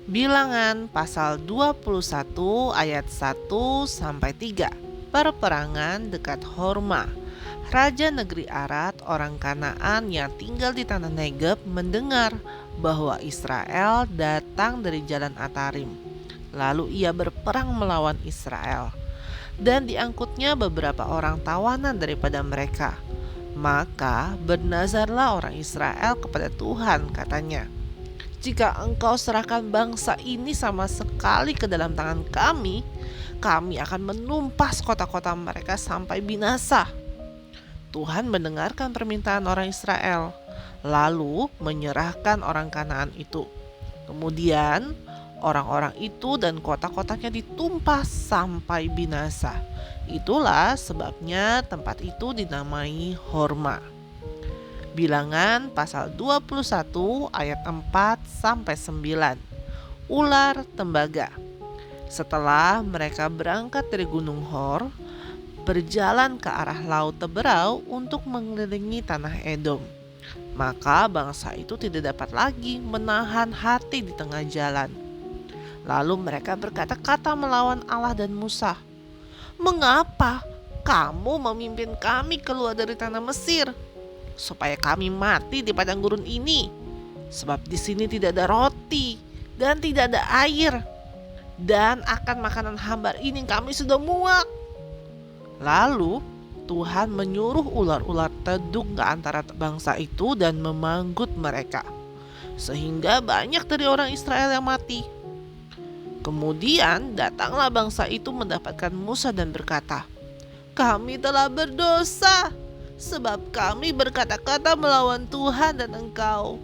Bilangan pasal 21 ayat 1-3. Perperangan dekat Horma. Raja negeri Arad, orang Kanaan yang tinggal di tanah Negeb, mendengar bahwa Israel datang dari jalan Atarim. Lalu ia berperang melawan Israel, dan diangkutnya beberapa orang tawanan daripada mereka. Maka bernazarlah orang Israel kepada Tuhan, katanya, "Jika engkau serahkan bangsa ini sama sekali ke dalam tangan kami, kami akan menumpas kota-kota mereka sampai binasa." Tuhan mendengarkan permintaan orang Israel, lalu menyerahkan orang Kanaan itu. Kemudian orang-orang itu dan kota-kotanya ditumpas sampai binasa. Itulah sebabnya tempat itu dinamai Horma. Bilangan pasal 21 ayat 4-9. Ular tembaga. Setelah mereka berangkat dari Gunung Hor, berjalan ke arah Laut Teberau untuk mengelilingi tanah Edom, maka bangsa itu tidak dapat lagi menahan hati di tengah jalan. Lalu mereka berkata-kata melawan Allah dan Musa, "Mengapa kamu memimpin kami keluar dari tanah Mesir, supaya kami mati di padang gurun ini? Sebab di sini tidak ada roti dan tidak ada air, dan akan makanan hambar ini kami sudah muak." Lalu Tuhan menyuruh ular-ular tedung ke antara bangsa itu dan memanggut mereka, sehingga banyak dari orang Israel yang mati. Kemudian datanglah bangsa itu mendapatkan Musa dan berkata, "Kami telah berdosa, sebab kami berkata-kata melawan Tuhan dan engkau.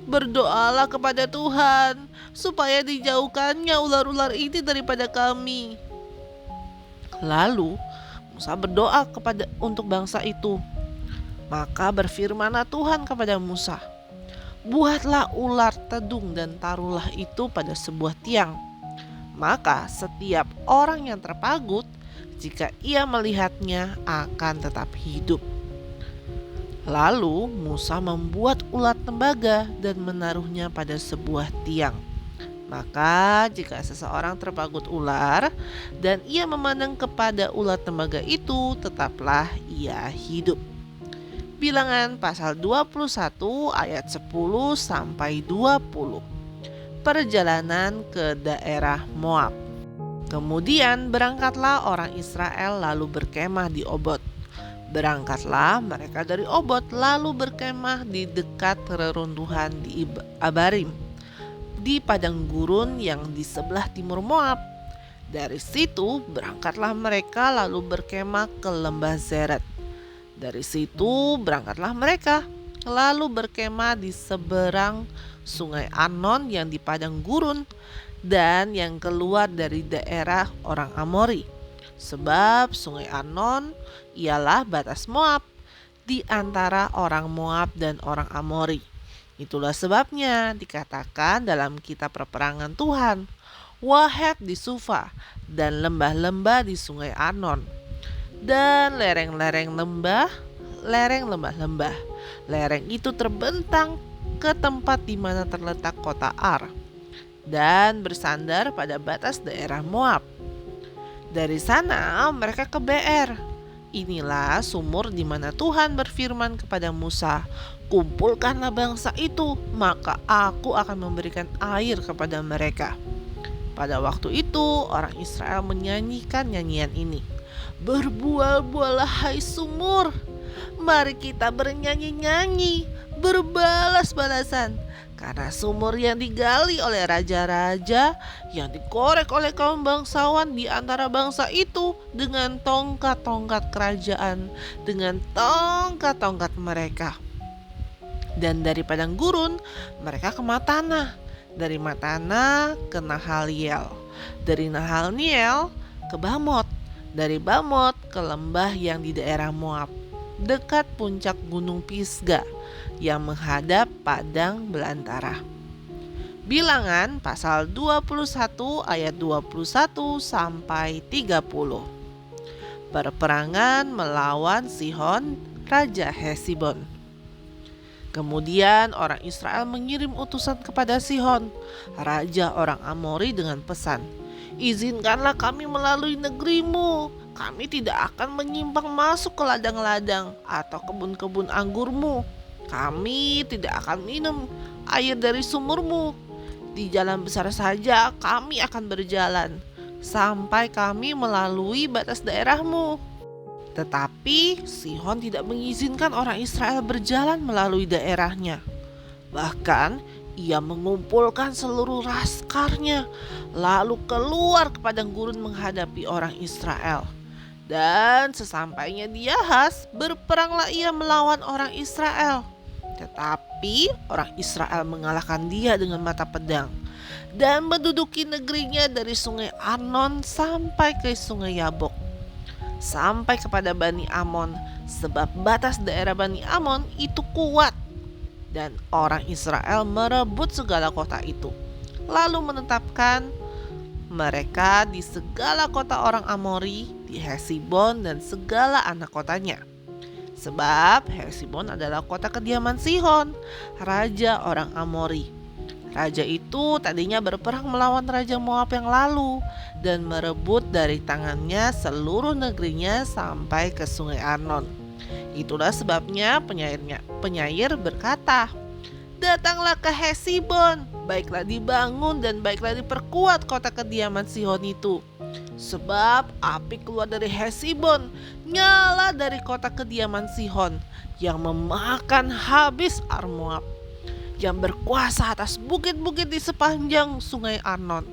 Berdoalah kepada Tuhan, supaya dijauhkannya ular-ular ini daripada kami." Lalu Musa berdoa untuk bangsa itu. Maka berfirmanlah Tuhan kepada Musa, "Buatlah ular tedung dan taruhlah itu pada sebuah tiang. Maka setiap orang yang terpagut, jika ia melihatnya, akan tetap hidup." Lalu Musa membuat ular tembaga dan menaruhnya pada sebuah tiang. Maka jika seseorang terpagut ular dan ia memandang kepada ular tembaga itu, tetaplah ia hidup. Bilangan pasal 21 ayat 10-20. Perjalanan ke daerah Moab. Kemudian berangkatlah orang Israel lalu berkemah di Obot. Berangkatlah mereka dari Obot lalu berkemah di dekat reruntuhan di Abarim, di padang gurun yang di sebelah timur Moab. Dari situ berangkatlah mereka lalu berkemah ke lembah Zeret. Dari situ berangkatlah mereka lalu berkemah di seberang sungai Arnon yang di padang gurun dan yang keluar dari daerah orang Amori. Sebab sungai Arnon ialah batas Moab di antara orang Moab dan orang Amori. Itulah sebabnya dikatakan dalam kitab perperangan Tuhan, Wahet di Sufa dan lembah-lembah di sungai Arnon, dan lereng-lereng lembah-lembah. Lereng itu terbentang ke tempat di mana terletak kota Ar dan bersandar pada batas daerah Moab. Dari sana mereka ke Beer. Inilah sumur di mana Tuhan berfirman kepada Musa, "Kumpulkanlah bangsa itu, maka aku akan memberikan air kepada mereka." Pada waktu itu orang Israel menyanyikan nyanyian ini, "Berbual-buallah hai sumur, mari kita bernyanyi-nyanyi, berbalas-balasan. Karena sumur yang digali oleh raja-raja, yang dikorek oleh kaum bangsawan di antara bangsa itu dengan tongkat-tongkat kerajaan, dengan tongkat-tongkat mereka. Dan dari padang gurun mereka ke Matana, dari Matana ke Nahaliel, dari Nahaliel ke Bamot, dari Bamot ke lembah yang di daerah Moab, dekat puncak gunung Pisga yang menghadap padang belantara." Bilangan pasal 21 ayat 21-30. Perperangan melawan Sihon, raja Hesibon. Kemudian orang Israel mengirim utusan kepada Sihon, raja orang Amori dengan pesan, "Izinkanlah kami melalui negerimu. Kami tidak akan menyimpang masuk ke ladang-ladang atau kebun-kebun anggurmu. Kami tidak akan minum air dari sumurmu. Di jalan besar saja kami akan berjalan, sampai kami melalui batas daerahmu." Tetapi Sihon tidak mengizinkan orang Israel berjalan melalui daerahnya. Bahkan ia mengumpulkan seluruh laskarnya, lalu keluar ke padang gurun menghadapi orang Israel. Dan sesampainya di Yahas, berperanglah ia melawan orang Israel. Tetapi orang Israel mengalahkan dia dengan mata pedang dan menduduki negerinya dari sungai Arnon sampai ke sungai Yabok, sampai kepada Bani Amon, sebab batas daerah Bani Amon itu kuat. Dan orang Israel merebut segala kota itu, lalu menetapkan mereka di segala kota orang Amori, di Hesibon dan segala anak kotanya. Sebab Hesibon adalah kota kediaman Sihon, raja orang Amori. Raja itu tadinya berperang melawan Raja Moab yang lalu dan merebut dari tangannya seluruh negerinya sampai ke sungai Arnon. Itulah sebabnya penyair berkata, "Datanglah ke Hesibon, baiklah dibangun dan baiklah diperkuat kota kediaman Sihon itu. Sebab api keluar dari Hesibon, nyala dari kota kediaman Sihon yang memakan habis Moab, yang berkuasa atas bukit-bukit di sepanjang sungai Arnon.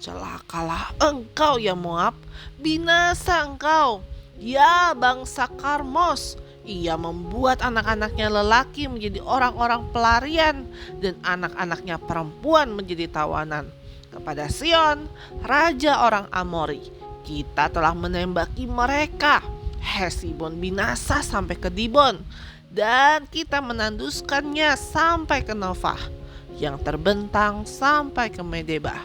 Celakalah engkau ya Moab, binasa engkau, ya bangsa Karmos. Ia membuat anak-anaknya lelaki menjadi orang-orang pelarian dan anak-anaknya perempuan menjadi tawanan. Kepada Sion, raja orang Amori, kita telah menembaki mereka. Hesibon binasa sampai ke Dibon, dan kita menanduskannya sampai ke Novah, yang terbentang sampai ke Medeba."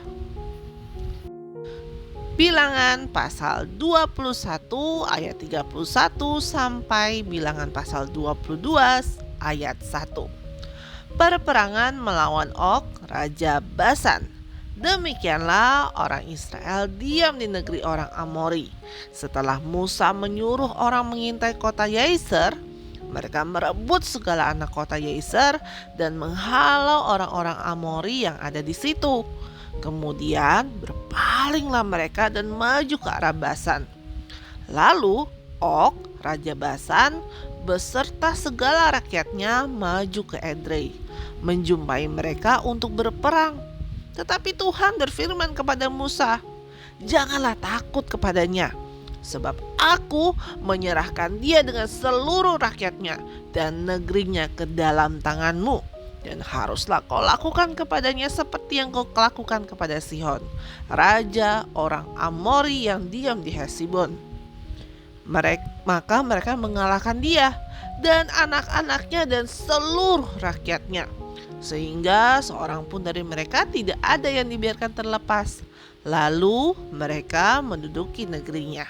Bilangan pasal 21 ayat 31 sampai Bilangan pasal 22 ayat 1. Perperangan melawan Og, raja Basan. Demikianlah orang Israel diam di negeri orang Amori. Setelah Musa menyuruh orang mengintai kota Yaser, mereka merebut segala anak kota Yaser dan menghalau orang-orang Amori yang ada di situ. Kemudian berpalinglah mereka dan maju ke arah Basan. Lalu Og, raja Basan, beserta segala rakyatnya maju ke Edrei, menjumpai mereka untuk berperang. Tetapi Tuhan berfirman kepada Musa, "Janganlah takut kepadanya, sebab aku menyerahkan dia dengan seluruh rakyatnya dan negerinya ke dalam tanganmu. Dan haruslah kau lakukan kepadanya seperti yang kau lakukan kepada Sihon, raja orang Amori yang diam di Hesibon." Maka mereka mengalahkan dia dan anak-anaknya dan seluruh rakyatnya, sehingga seorang pun dari mereka tidak ada yang dibiarkan terlepas. Lalu mereka menduduki negerinya.